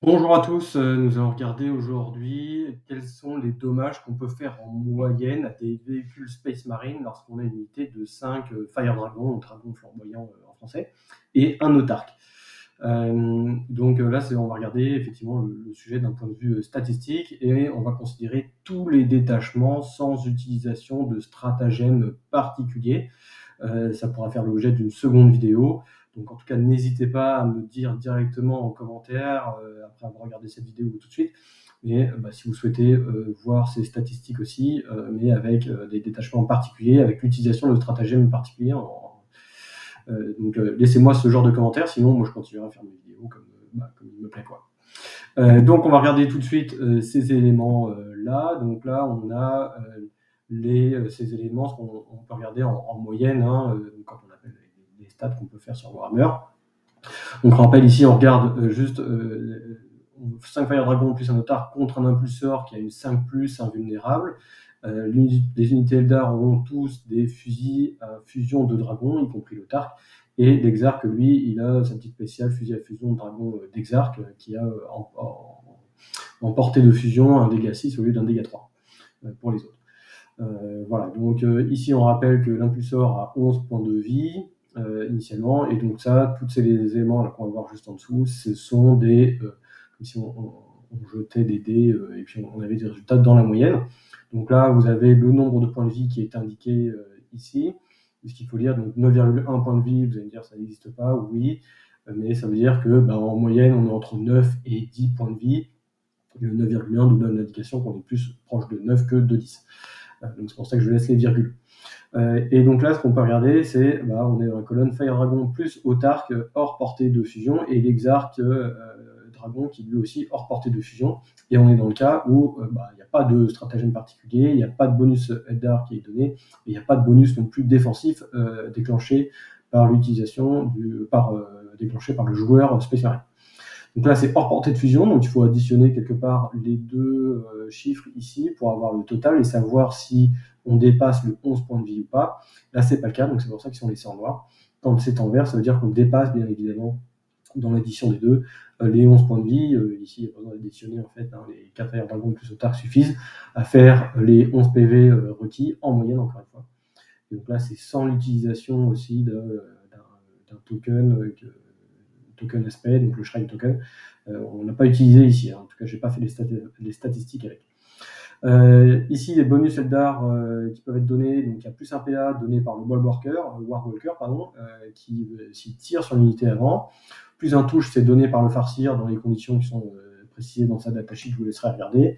Bonjour à tous, nous allons regarder aujourd'hui quels sont les dommages qu'on peut faire en moyenne à des véhicules Space Marine lorsqu'on a une unité de 5 Fire Dragon ou Dragon flamboyant en français, et un Autarque. Là, on va regarder effectivement le sujet d'un point de vue statistique et on va considérer tous les détachements sans utilisation de stratagèmes particuliers. Ça pourra faire l'objet d'une seconde vidéo. Donc en tout cas, n'hésitez pas à me dire directement en commentaire, après avoir regardé cette vidéo tout de suite. Mais si vous souhaitez voir ces statistiques aussi, mais avec des détachements particuliers, avec l'utilisation de stratagèmes particuliers. Laissez-moi ce genre de commentaires, sinon moi je continuerai à faire mes vidéos comme il me plaît, quoi. Donc on va regarder tout de suite ces éléments-là. Donc là, on a ces éléments, ce qu'on peut regarder en moyenne, quand on appelle les stats qu'on peut faire sur Warhammer. Donc je rappelle ici, on regarde juste 5 Fire Dragon plus un Autarque contre un Impulsor qui a une 5+, invulnérable. Les unités Eldar ont tous des fusils à fusion de dragons, y compris l'Autarque. Et l'Exarque, lui, il a sa petite spéciale fusil à fusion de dragon d'Exarque qui a en portée de fusion un dégât 6 au lieu d'un dégât 3 pour les autres. Voilà, donc ici on rappelle que l'impulsor a 11 points de vie initialement, et donc ça, tous ces éléments là qu'on va voir juste en dessous, ce sont comme si on jetait des dés et puis on avait des résultats dans la moyenne. Donc là, vous avez le nombre de points de vie qui est indiqué ici. Ce qu'il faut lire, donc 9,1 points de vie, vous allez me dire ça n'existe pas, oui, mais ça veut dire que en moyenne on est entre 9 et 10 points de vie. Le 9,1 nous donne l'indication qu'on est plus proche de 9 que de 10. Donc c'est pour ça que je laisse les virgules. Et donc là, ce qu'on peut regarder, c'est on est dans la colonne Fire Dragon plus Autarque hors portée de fusion, et l'Exarque Dragon qui lui aussi hors portée de fusion. Et on est dans le cas où il n'y a pas de stratagème particulier, il n'y a pas de bonus Eldar qui est donné, et il n'y a pas de bonus non plus défensif déclenché par déclenché par le joueur spécial. Donc là, c'est hors portée de fusion, donc il faut additionner quelque part les deux chiffres ici pour avoir le total et savoir si on dépasse le 11 points de vie ou pas. Là, c'est pas le cas, donc c'est pour ça qu'ils sont laissés en noir. Quand c'est en vert, ça veut dire qu'on dépasse, bien évidemment, dans l'addition des deux, les 11 points de vie. Ici, il n'y a pas besoin d'additionner, en fait, les 4 Fire Dragon plus Autarque suffisent à faire les 11 PV requis en moyenne, encore une fois. Et donc là, c'est sans l'utilisation aussi d'un token token aspect, donc le Shrine token. On n'a pas utilisé ici, en tout cas, je n'ai pas fait les statistiques avec. Ici, les bonus Eldar qui peuvent être donnés, donc il y a plus un PA donné par le Warwalker, qui s'il tire sur l'unité avant, plus un touche, c'est donné par le Farseer dans les conditions qui sont précisées dans sa datasheet, je vous laisserai regarder.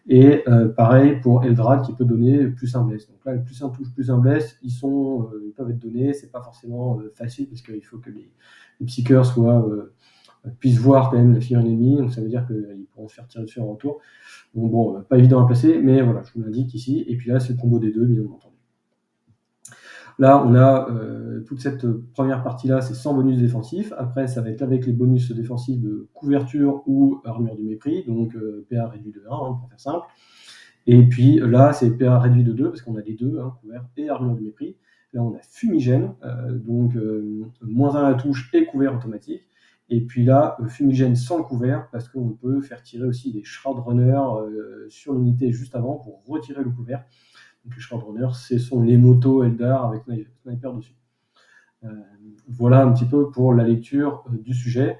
Et pareil pour Eldrad qui peut donner plus un bless. Donc là, le plus un touche, plus un bless, ils peuvent être donnés. C'est pas forcément facile parce qu'il faut que les psycheurs puissent voir quand même la figure ennemie. Donc ça veut dire qu'ils pourront se faire tirer dessus en retour. Donc bon, pas évident à placer, mais voilà, je vous l'indique ici. Et puis là, c'est le combo des deux, bien entendu. Là, on a toute cette première partie-là, c'est sans bonus défensif. Après, ça va être avec les bonus défensifs de couverture ou armure du mépris, donc PA réduit de 1, pour faire simple. Et puis là, c'est PA réduit de 2, parce qu'on a les deux, couvert et armure du mépris. Là, on a fumigène, donc moins 1 à la touche et couvert automatique. Et puis là, fumigène sans couvert, parce qu'on peut faire tirer aussi des Shroud Runners sur l'unité juste avant pour retirer le couvert. Donc les Shroud Runners, ce sont les motos Eldar avec sniper dessus. Voilà un petit peu pour la lecture du sujet.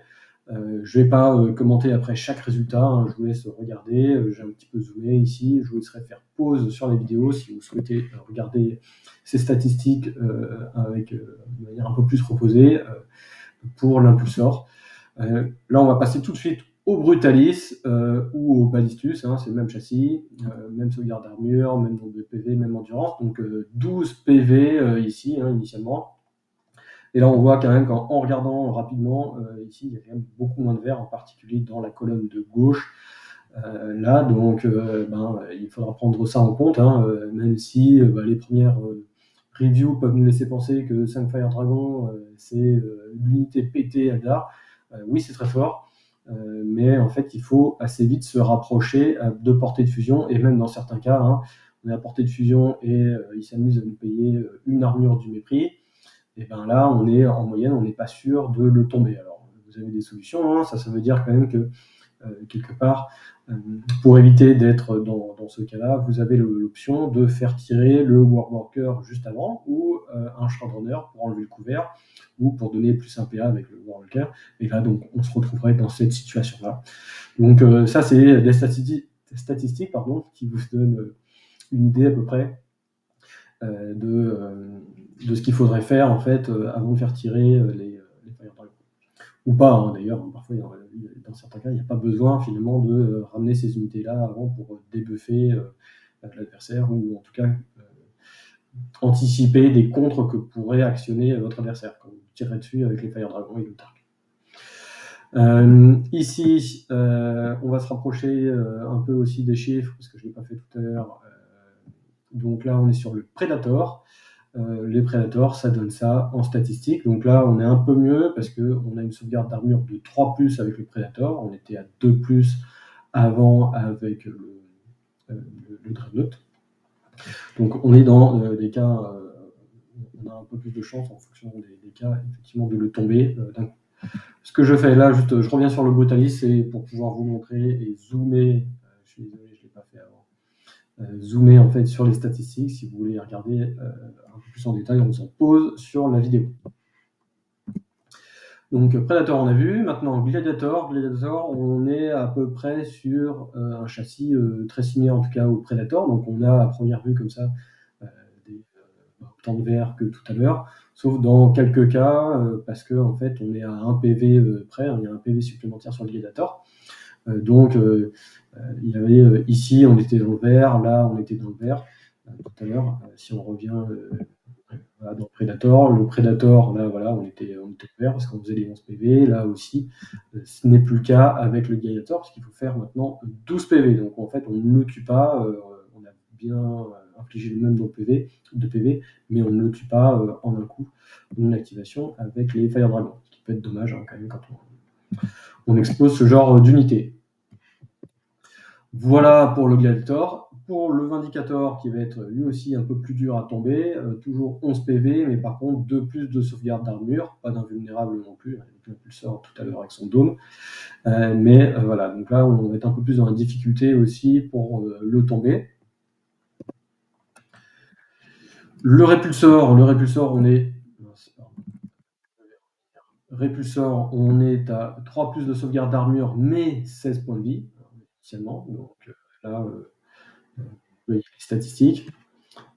Je ne vais pas commenter après chaque résultat, je vous laisse regarder. J'ai un petit peu zoomé ici. Je vous laisserai faire pause sur les vidéos si vous souhaitez regarder ces statistiques de manière un peu plus reposée pour l'impulsor. Là, on va passer tout de suite au Brutalis ou au Ballistus, c'est le même châssis, même sauvegarde d'armure, même nombre de PV, même endurance, donc 12 PV ici initialement. Et là, on voit quand même qu'en regardant rapidement, ici, il y a quand même beaucoup moins de vert, en particulier dans la colonne de gauche. Là, donc, il faudra prendre ça en compte, même si les premières reviews peuvent nous laisser penser que 5 Fire Dragon, c'est l'unité PT Eldar. Oui, c'est très fort, mais en fait, il faut assez vite se rapprocher de portée de fusion, et même dans certains cas, on est à portée de fusion et il s'amuse à nous payer une armure du mépris. Et là, en moyenne, on n'est pas sûr de le tomber. Alors, vous avez des solutions, ça veut dire quand même que quelque part, pour éviter d'être dans ce cas-là, vous avez l'option de faire tirer le worker juste avant ou un shardrunner pour enlever le couvert ou pour donner plus un PA avec le worker. Et là, donc, on se retrouverait dans cette situation-là. Donc, ça, c'est des statistiques qui vous donnent une idée à peu près de ce qu'il faudrait faire en fait avant de faire tirer les Fire Dragons. Ou pas, hein, d'ailleurs, parfois, dans certains cas, il n'y a pas besoin finalement de ramener ces unités-là avant pour débuffer l'adversaire ou en tout cas anticiper des contres que pourrait actionner votre adversaire quand vous tirez dessus avec les Fire Dragons et le Tark. Ici, on va se rapprocher un peu aussi des chiffres, parce que je ne l'ai pas fait tout à l'heure. Donc là, on est sur le Predator. Les Predators, ça donne ça en statistique. Donc là, on est un peu mieux parce qu'on a une sauvegarde d'armure de 3+ avec le Predator. On était à 2+ avant avec le Dreadnought. Donc on est dans des cas, on a un peu plus de chance en fonction des cas, effectivement, de le tomber d'un coup. Ce que je fais là, juste, je reviens sur le Brutalis, c'est pour pouvoir vous montrer et zoomer. Je suis désolé, je ne l'ai pas fait avant. Zoomer en fait sur les statistiques si vous voulez regarder un peu plus en détail. On s'en pose sur la vidéo. Donc Predator on a vu, maintenant Gladiator, on est à peu près sur un châssis très similaire en tout cas au Predator, donc on a à première vue comme ça autant de verre que tout à l'heure, sauf dans quelques cas parce que en fait on est à 1 PV près, il y a un PV supplémentaire sur le Gladiator. Donc il y avait ici on était dans le vert, là on était dans le vert tout à l'heure. Si on revient dans le Predator, là voilà, on était vert parce qu'on faisait les 11 PV, là aussi ce n'est plus le cas avec le Gladiator parce qu'il faut faire maintenant 12 PV, donc en fait on ne le tue pas, on a bien infligé le même nombre de PV, mais on ne le tue pas en un coup, une activation avec les Fire Dragons, ce qui peut être dommage quand même quand on expose ce genre d'unité. Voilà pour le Gladiator. Pour le Vindicator, qui va être lui aussi un peu plus dur à tomber, toujours 11 PV, mais par contre 2+ de sauvegarde d'armure, pas d'invulnérable non plus, avec l'impulseur tout à l'heure avec son dôme. Mais voilà, donc là on va être un peu plus dans la difficulté aussi pour le tomber. Le répulsor, on est... Répulsor, on est à 3+ de sauvegarde d'armure, mais 16 points de vie, initialement. Donc là, les statistiques.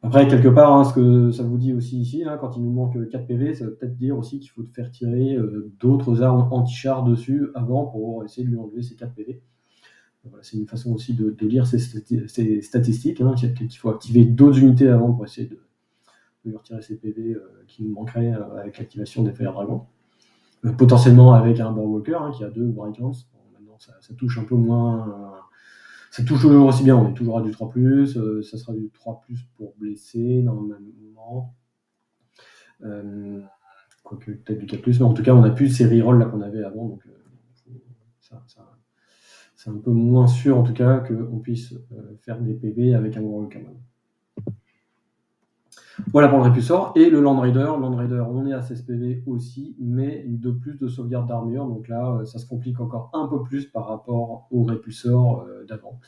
Après, quelque part, ce que ça vous dit aussi ici, quand il nous manque 4 PV, ça veut peut-être dire aussi qu'il faut faire tirer d'autres armes anti-char dessus avant pour essayer de lui enlever ces 4 PV. Voilà, c'est une façon aussi de lire ces statistiques, qu'il faut activer d'autres unités avant pour essayer de lui retirer ces PV qui nous manqueraient avec l'activation des Fire Dragons. Potentiellement avec un Boardwalker qui a 2 Bright Lance. Bon, maintenant, ça touche un peu moins... Ça touche toujours aussi bien, on est toujours à du 3+, ça sera du 3+ pour blesser normalement. Quoique peut-être du 4+, mais en tout cas on n'a plus ces rerolls là qu'on avait avant, donc c'est un peu moins sûr en tout cas qu'on puisse faire des PV avec un Warlock Cannon. Voilà pour le Répulsor. Et le Land Raider, on est à 16 PV aussi, mais 2+ de sauvegarde d'armure, donc là ça se complique encore un peu plus par rapport au Répulsor d'avant.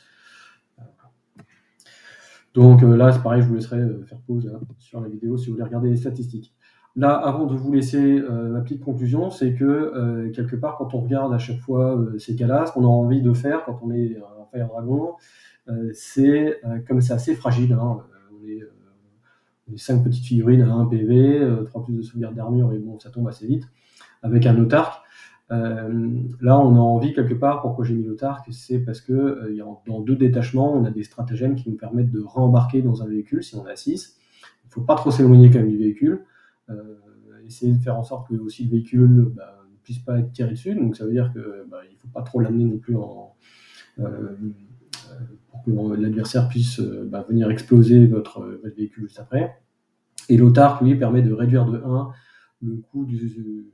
Donc là, c'est pareil, je vous laisserai faire pause sur la vidéo si vous voulez regarder les statistiques. Là, avant de vous laisser ma petite conclusion, c'est que quelque part, quand on regarde à chaque fois ces cas-là, ce qu'on a envie de faire quand on est un Fire Dragon, c'est comme c'est assez fragile. On est 5 petites figurines à 1 PV, 3+ de sauvegarde d'armure, et bon, ça tombe assez vite, avec un autarque. Là, on a envie quelque part, pourquoi j'ai mis l'autarque, c'est parce que dans 2 détachements, on a des stratagèmes qui nous permettent de rembarquer dans un véhicule si on a 6. Il ne faut pas trop s'éloigner quand même du véhicule. Essayer de faire en sorte que aussi le véhicule ne puisse pas être tiré dessus. Donc ça veut dire qu'il ne faut pas trop l'amener non plus pour que l'adversaire puisse venir exploser votre véhicule juste après. Et l'autarque, lui, permet de réduire de 1 le coût du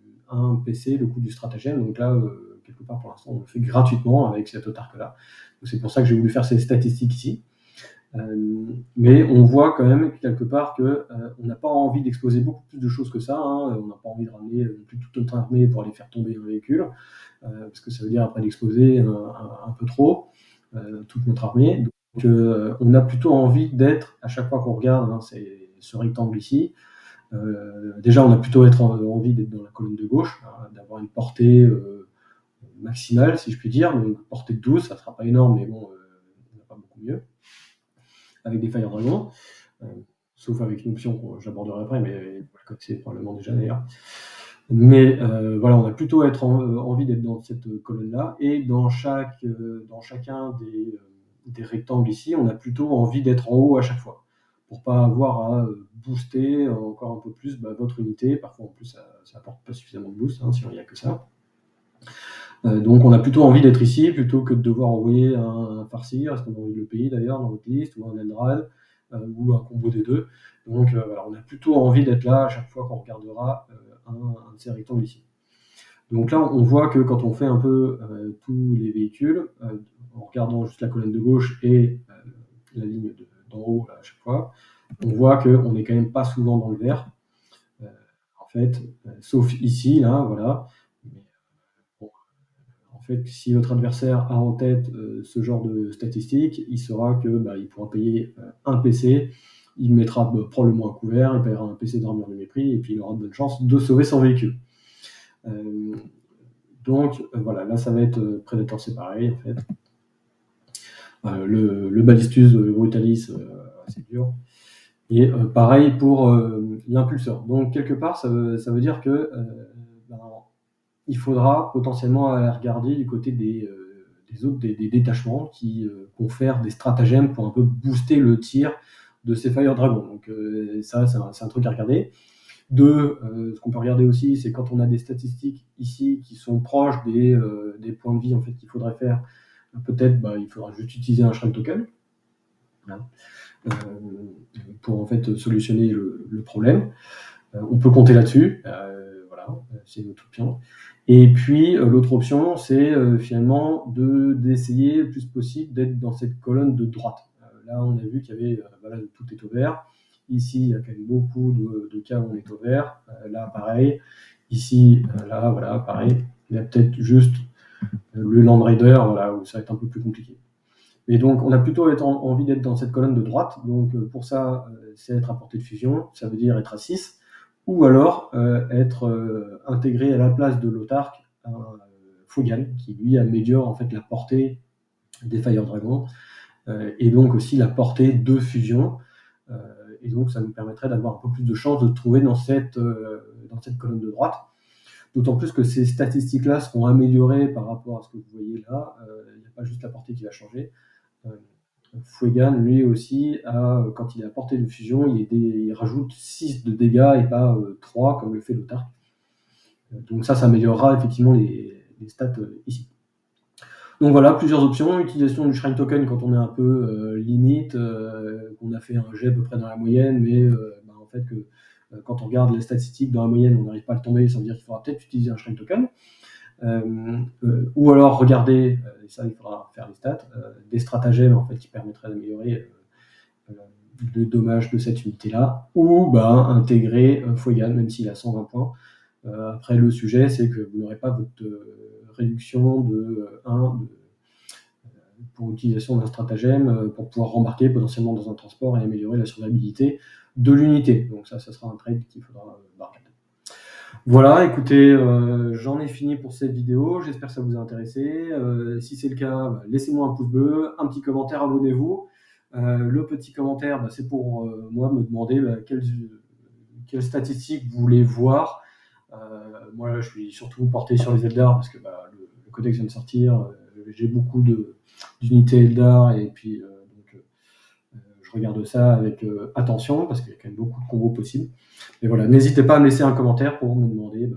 PC, le coût du stratagème. Donc là, quelque part, pour l'instant, on le fait gratuitement avec cet autarque-là. C'est pour ça que j'ai voulu faire ces statistiques ici. Mais on voit quand même quelque part que on n'a pas envie d'exposer beaucoup plus de choses que ça, hein. On n'a pas envie de ramener non plus toute notre armée pour aller faire tomber un véhicule, parce que ça veut dire après d'exposer un peu trop toute notre armée. Donc on a plutôt envie d'être, à chaque fois qu'on regarde, hein, ce rectangle ici, déjà on a plutôt envie d'être dans la colonne de gauche, hein, d'avoir une portée maximale, si je puis dire, donc portée de 12, ça sera pas énorme, mais bon, on n'a pas beaucoup mieux, avec des Fire Dragon, sauf avec une option que j'aborderai après, mais vous la connaissez probablement déjà d'ailleurs. Mais voilà, on a plutôt envie d'être dans cette colonne-là, et dans chacun des rectangles ici, on a plutôt envie d'être en haut à chaque fois, pour pas avoir à booster encore un peu plus votre unité. Parfois, en plus, ça apporte pas suffisamment de boost, hein, si il n'y a que ça. Donc on a plutôt envie d'être ici, plutôt que de devoir envoyer un Farseer, est-ce qu'on a envie de le payer d'ailleurs dans votre liste, ou un Eldrad, ou un combo des deux. Donc voilà, on a plutôt envie d'être là à chaque fois qu'on regardera un de ces rectangles ici. Donc là, on voit que quand on fait un peu tous les véhicules, en regardant juste la colonne de gauche et la ligne d'en haut là, à chaque fois, on voit qu'on n'est quand même pas souvent dans le vert, en fait, sauf ici, là, voilà. Mais, bon, en fait, si votre adversaire a en tête ce genre de statistiques, il saura que il pourra payer un PC, il mettra probablement un couvert, il paiera un PC d'armure de mépris, et puis il aura de bonnes chances de sauver son véhicule. Donc voilà, là ça va être Predator, c'est pareil en fait. Le Balistus Brutalis, c'est dur. Et pareil pour l'impulseur. Donc quelque part, ça veut dire que il faudra potentiellement aller regarder du côté des autres, des détachements qui confèrent des stratagèmes pour un peu booster le tir de ces Fire Dragons. Donc ça, c'est un truc à regarder. Ce qu'on peut regarder aussi, c'est quand on a des statistiques ici qui sont proches des points de vie en fait, qu'il faudrait faire, peut-être il faudra juste utiliser un Shrine Token, voilà, pour en fait solutionner le problème. On peut compter là-dessus, voilà, c'est une autre option. Et puis l'autre option, c'est finalement d'essayer le plus possible d'être dans cette colonne de droite. Là, on a vu qu'il y avait, voilà, tout est au vert. Ici, il y a quand même beaucoup de cas où on est au vert. Là, pareil. Ici, là, voilà, pareil. Il y a peut-être juste le Land Raider, voilà, où ça va être un peu plus compliqué. Et donc, on a plutôt envie d'être dans cette colonne de droite. Donc, pour ça, c'est être à portée de fusion. Ça veut dire être à 6. Ou alors être intégré à la place de l'autarque un Fogan, qui lui améliore en fait la portée des Fire Dragons, et donc aussi la portée de fusion. Et donc, ça nous permettrait d'avoir un peu plus de chances de trouver dans cette colonne de droite. D'autant plus que ces statistiques-là seront améliorées par rapport à ce que vous voyez là. Il n'y a pas juste la portée qui va changer. Fuegan, lui aussi, quand il est à portée de fusion, il rajoute 6 de dégâts et pas 3 comme le fait l'autarque. Donc ça améliorera effectivement les stats ici. Donc voilà, plusieurs options. Utilisation du Shrine Token quand on est un peu limite, qu'on a fait un jet à peu près dans la moyenne, mais en fait que quand on regarde les statistiques dans la moyenne, on n'arrive pas à le tomber, ça veut dire qu'il faudra peut-être utiliser un Shrine Token. Ou alors regarder, et ça il faudra faire les stats, des stratagèmes en fait, qui permettraient d'améliorer le dommage de cette unité-là, ou intégrer Fuegan, même s'il a 120 points. Après, le sujet, c'est que vous n'aurez pas votre réduction de 1 pour l'utilisation d'un stratagème pour pouvoir rembarquer potentiellement dans un transport et améliorer la survivabilité de l'unité. Donc ça sera un trade qu'il faudra regarder. Voilà, écoutez, j'en ai fini pour cette vidéo. J'espère que ça vous a intéressé. Si c'est le cas, laissez-moi un pouce bleu, un petit commentaire, abonnez-vous. Le petit commentaire, c'est pour moi me demander quelles statistiques vous voulez voir. Moi, là, je suis surtout porté sur les Eldar parce que le codex vient de sortir. J'ai beaucoup d'unités Eldar et puis donc je regarde ça avec attention parce qu'il y a quand même beaucoup de combos possibles. Mais voilà, n'hésitez pas à me laisser un commentaire pour me demander